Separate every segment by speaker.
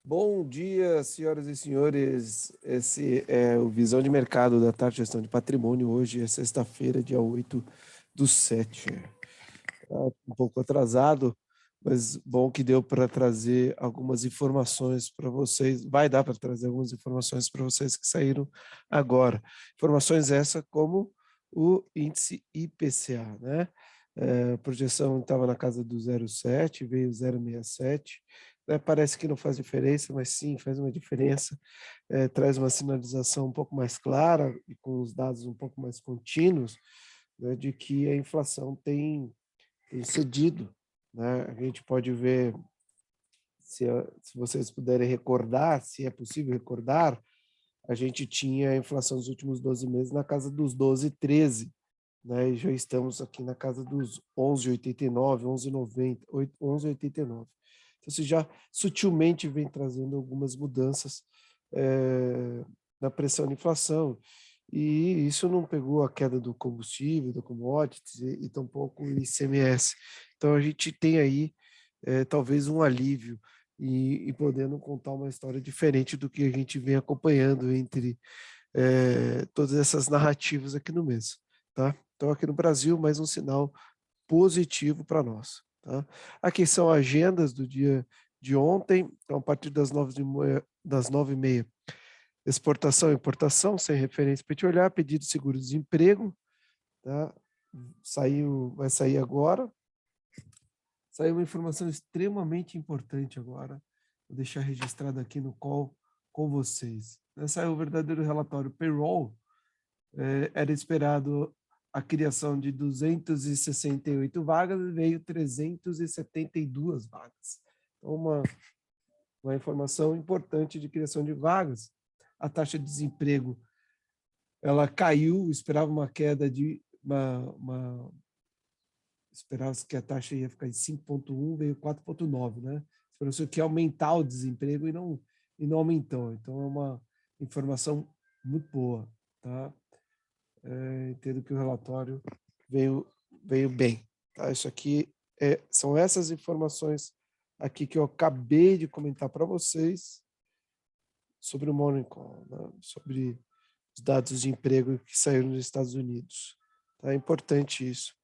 Speaker 1: Bom dia, senhoras e senhores. Esse é o Visão de Mercado da Tarde Gestão de Patrimônio. Hoje é sexta-feira, dia 8/7. Tá um pouco atrasado, mas bom que deu para trazer algumas informações para vocês. Vai dar para trazer algumas informações para vocês que saíram agora. Informações essa como o índice IPCA, né? A projeção estava na casa do 0,7, veio 0,67. Né? Parece que não faz diferença, mas sim, faz uma diferença. Traz uma sinalização um pouco mais clara e com os dados um pouco mais contínuos, né, de que a inflação tem cedido. Né? A gente pode ver, se vocês puderem recordar, se é possível recordar, a gente tinha a inflação nos últimos 12 meses na casa dos 12, 13, né? E já estamos aqui na casa dos 11,89, 11,90, 11,89. Então, você já sutilmente vem trazendo algumas mudanças na pressão de inflação. E isso não pegou a queda do combustível, do commodities e tampouco o ICMS. Então, a gente tem aí talvez um alívio e podendo contar uma história diferente do que a gente vem acompanhando entre todas essas narrativas aqui no mês. Tá? Então, aqui no Brasil, mais um sinal positivo para nós. Tá? Aqui são agendas do dia de ontem, então, a partir das 9h30, exportação e importação, sem referência para te olhar, pedido de seguro-desemprego, tá? Vai sair agora. Saiu uma informação extremamente importante agora, vou deixar registrado aqui no call com vocês. Saiu o verdadeiro relatório payroll, era esperado a criação de 268 vagas e veio 372 vagas. Então, uma informação importante de criação de vagas. A taxa de desemprego ela caiu, esperava uma queda de esperava-se que a taxa ia ficar em 5,1, veio 4,9, né? Esperava-se que ia aumentar o desemprego e não aumentou. Então, é uma informação muito boa, tá? Entendo que o relatório veio bem. Tá? Isso aqui são essas informações aqui que eu acabei de comentar para vocês sobre o Morning Call, né? Sobre os dados de emprego que saíram nos Estados Unidos. Tá? É importante isso.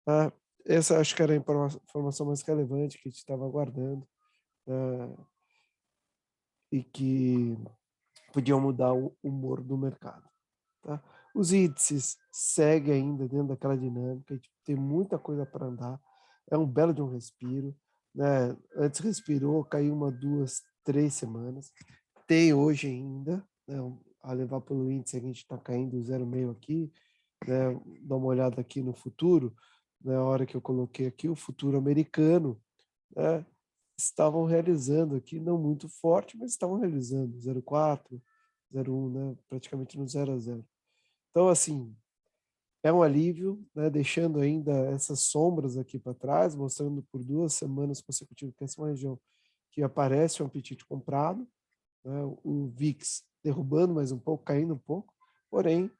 Speaker 1: Tá? Essa acho que era a informação mais relevante que a gente estava aguardando, e que podiam mudar o humor do mercado. Tá? Os índices seguem ainda dentro daquela dinâmica, a gente tem muita coisa para andar, é um belo de um respiro. Né? Antes respirou, caiu 2, 3 semanas, tem hoje ainda, né? A levar pelo índice a gente está caindo 0,5 aqui, né? Dá uma olhada aqui no futuro, na hora que eu coloquei aqui o futuro americano, né? Estavam realizando aqui, não muito forte, mas estavam realizando 0,4, 0,1, né? Praticamente no 0 a 0. Então, assim, é um alívio, né? Deixando ainda essas sombras aqui para trás, mostrando por 2 semanas consecutivas que essa é uma região que aparece um apetite comprado, né? O VIX derrubando mais um pouco, caindo um pouco, porém,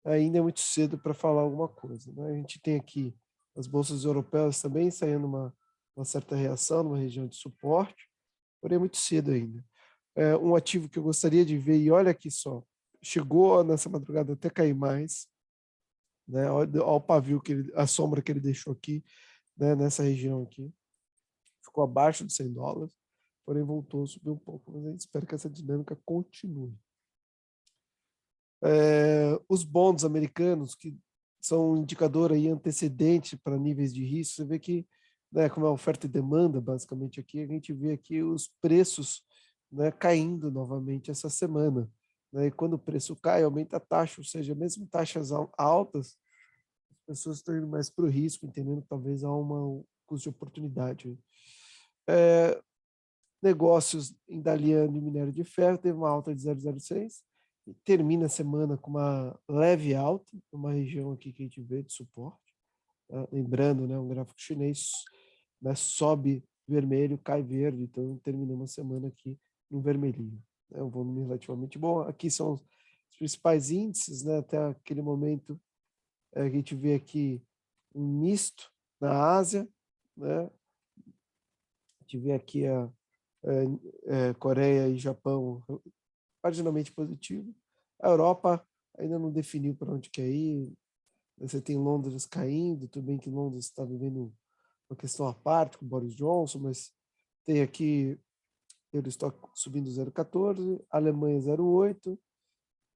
Speaker 1: ainda é muito cedo para falar alguma coisa. Né? A gente tem aqui as bolsas europeias também saindo uma certa reação, numa região de suporte, porém é muito cedo ainda. Um ativo que eu gostaria de ver, e olha aqui só, chegou nessa madrugada até cair mais, né? Olha o pavio, a sombra que ele deixou aqui, né? Nessa região aqui. Ficou abaixo de $100, porém voltou a subir um pouco, mas a gente espera que essa dinâmica continue. Os bonds americanos, que são um indicador aí antecedente para níveis de risco, você vê que, né, como é oferta e demanda, basicamente aqui, a gente vê aqui os preços, né, caindo novamente essa semana. Né, e quando o preço cai, aumenta a taxa, ou seja, mesmo taxas altas, as pessoas estão indo mais para o risco, entendendo que talvez há um custo de oportunidade. Negócios em Dalian e minério de ferro, teve uma alta de 0,06, e termina a semana com uma leve alta, uma região aqui que a gente vê de suporte. Tá? Lembrando, né, um gráfico chinês, né, sobe vermelho, cai verde, então terminamos a semana aqui no vermelhinho. Né, um volume relativamente bom. Aqui são os principais índices, né, até aquele momento a gente vê aqui um misto na Ásia, né, a gente vê aqui Coreia e Japão marginalmente positivo. A Europa ainda não definiu para onde quer ir. Você tem Londres caindo, tudo bem que Londres está vivendo uma questão à parte com Boris Johnson, mas tem aqui Eurostock subindo 0,14, Alemanha 0,8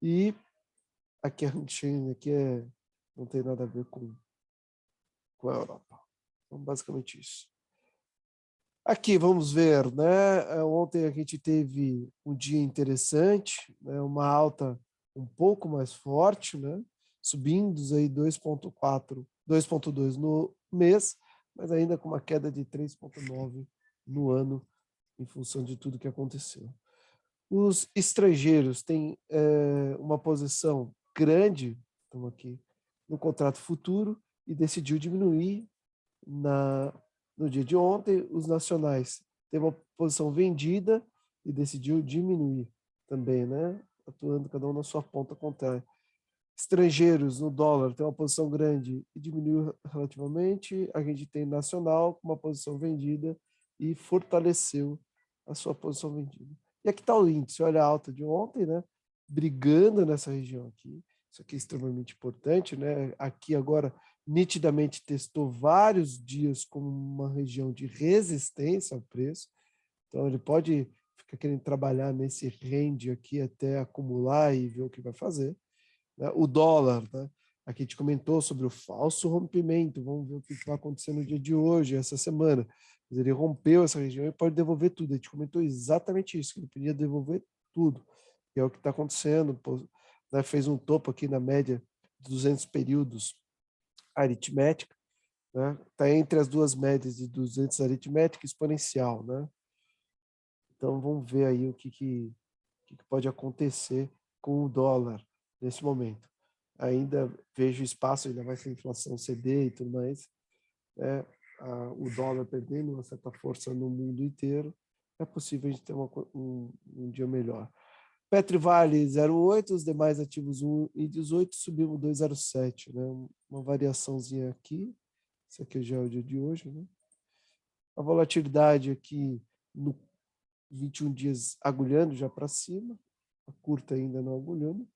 Speaker 1: e aqui a Hang Seng aqui não tem nada a ver com a Europa. Então, basicamente isso. Aqui, vamos ver, né? Ontem a gente teve um dia interessante, né? Uma alta um pouco mais forte, né? Subindo aí 2,4, 2,2 no mês, mas ainda com uma queda de 3,9 no ano, em função de tudo que aconteceu. Os estrangeiros têm uma posição grande, estamos aqui, no contrato futuro, e decidiu diminuir no dia de ontem. Os nacionais têm uma posição vendida e decidiu diminuir também, né? Atuando cada um na sua ponta contrária. Estrangeiros no dólar tem uma posição grande e diminuiu relativamente. A gente tem nacional com uma posição vendida e fortaleceu a sua posição vendida. E aqui está o índice, olha a alta de ontem, né? Brigando nessa região aqui. Isso aqui é extremamente importante, né? Aqui agora nitidamente testou vários dias como uma região de resistência ao preço. Então ele pode ficar querendo trabalhar nesse range aqui até acumular e ver o que vai fazer. O dólar, né? Aqui a gente comentou sobre o falso rompimento. Vamos ver o que vai acontecer no dia de hoje, essa semana. Mas ele rompeu essa região e pode devolver tudo. A gente comentou exatamente isso, que ele podia devolver tudo. E é o que está acontecendo. Né? Fez um topo aqui na média de 200 períodos aritmética. Está entre as duas médias de 200 aritmética e exponencial. Né? Então, vamos ver aí o que pode acontecer com o dólar nesse momento. Ainda vejo espaço, ainda vai ser inflação ceder e tudo mais, o dólar perdendo uma certa força no mundo inteiro, é possível a gente ter um dia melhor. Petro Vale 0,8, os demais ativos 1,18, subimos 2,07, né? Uma variaçãozinha aqui, esse aqui já é o dia de hoje, né? A volatilidade aqui no 21 dias agulhando já para cima, a curta ainda não agulhando.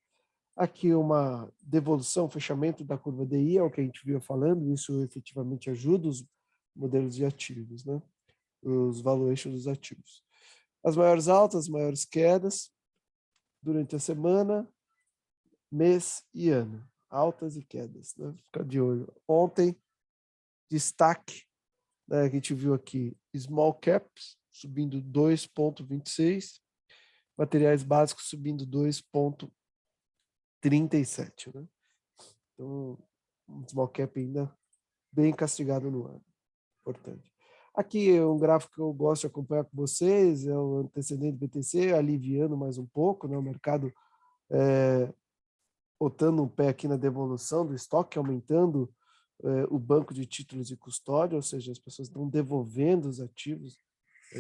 Speaker 1: Aqui uma devolução, fechamento da curva DI, é o que a gente viu falando, isso efetivamente ajuda os modelos de ativos, né? Os valuations dos ativos. As maiores altas, as maiores quedas durante a semana, mês e ano. Altas e quedas, né? Fica de olho. Ontem, destaque, né, que a gente viu aqui, small caps subindo 2,26, materiais básicos subindo 2,37, né? Então, um small cap ainda bem castigado no ano. Importante. Aqui é um gráfico que eu gosto de acompanhar com vocês, é o antecedente BTC, aliviando mais um pouco, né? O mercado botando um pé aqui na devolução do estoque, aumentando o banco de títulos e custódia, ou seja, as pessoas estão devolvendo os ativos,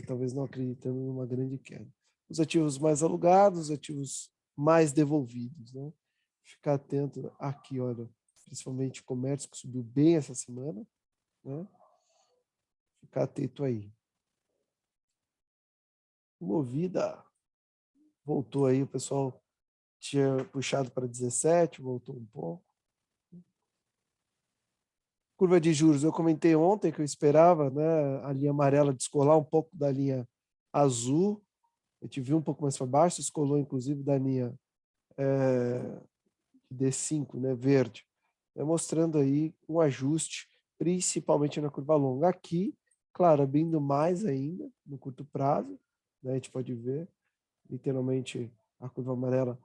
Speaker 1: talvez não acreditando numa grande queda. Os ativos mais alugados, os ativos mais devolvidos, né? Ficar atento aqui, olha, principalmente comércio que subiu bem essa semana, né? Ficar atento aí. Movida voltou aí, o pessoal tinha puxado para 17, voltou um pouco. Curva de juros, eu comentei ontem que eu esperava, né, a linha amarela descolar um pouco da linha azul. A gente viu um pouco mais para baixo, descolou inclusive da linha D5, né, verde, mostrando aí um ajuste, principalmente na curva longa. Aqui, claro, abrindo mais ainda no curto prazo, né, a gente pode ver literalmente a curva amarela,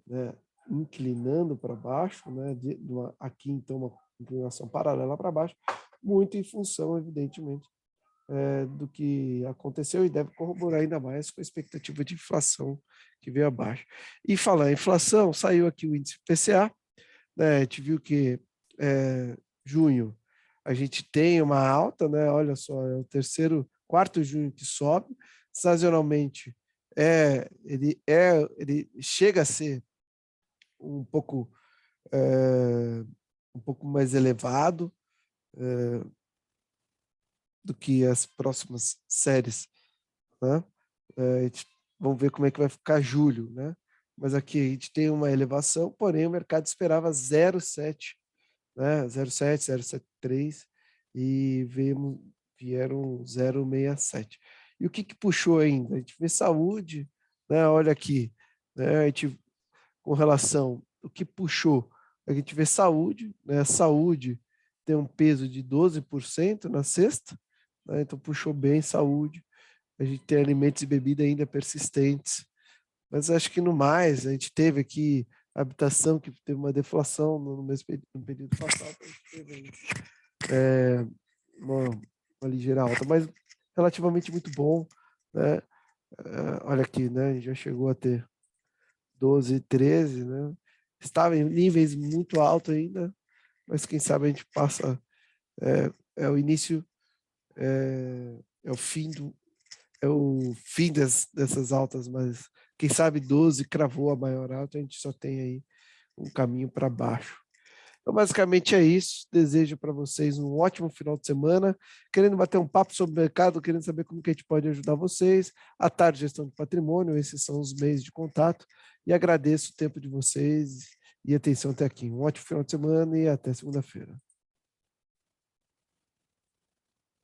Speaker 1: né, inclinando para baixo, né, aqui então uma inclinação paralela para baixo, muito em função, evidentemente, do que aconteceu e deve corroborar ainda mais com a expectativa de inflação que veio abaixo. E falar em inflação, saiu aqui o índice PCA, né, a gente viu que junho a gente tem uma alta, né, olha só, é o quarto junho que sobe, sazonalmente ele chega a ser um pouco mais elevado do que as próximas séries, né? Vamos ver como é que vai ficar julho, né? Mas aqui a gente tem uma elevação, porém o mercado esperava 0,7, né? 0,7, 0,73 e vieram 0,67. E o que puxou ainda? A gente vê saúde, né? Olha aqui, né? A gente, com relação o que puxou, a gente vê saúde, né? A saúde tem um peso de 12% na sexta, né? Então puxou bem saúde. A gente tem alimentos e bebida ainda persistentes, mas acho que no mais, a gente teve aqui a habitação, que teve uma deflação no período passado, a gente teve é, uma, uma ligeira alta, mas relativamente muito bom, né? Olha aqui, né? A gente já chegou a ter 12, 13, né? Estava em níveis muito altos ainda, mas quem sabe a gente passa, é o início, é o fim dessas altas, mas quem sabe 12 cravou a maior alta, a gente só tem aí um caminho para baixo. Então, basicamente é isso. Desejo para vocês um ótimo final de semana. Querendo bater um papo sobre o mercado, querendo saber como que a gente pode ajudar vocês. À tarde, gestão de patrimônio, esses são os meios de contato. E agradeço o tempo de vocês e atenção até aqui. Um ótimo final de semana e até segunda-feira.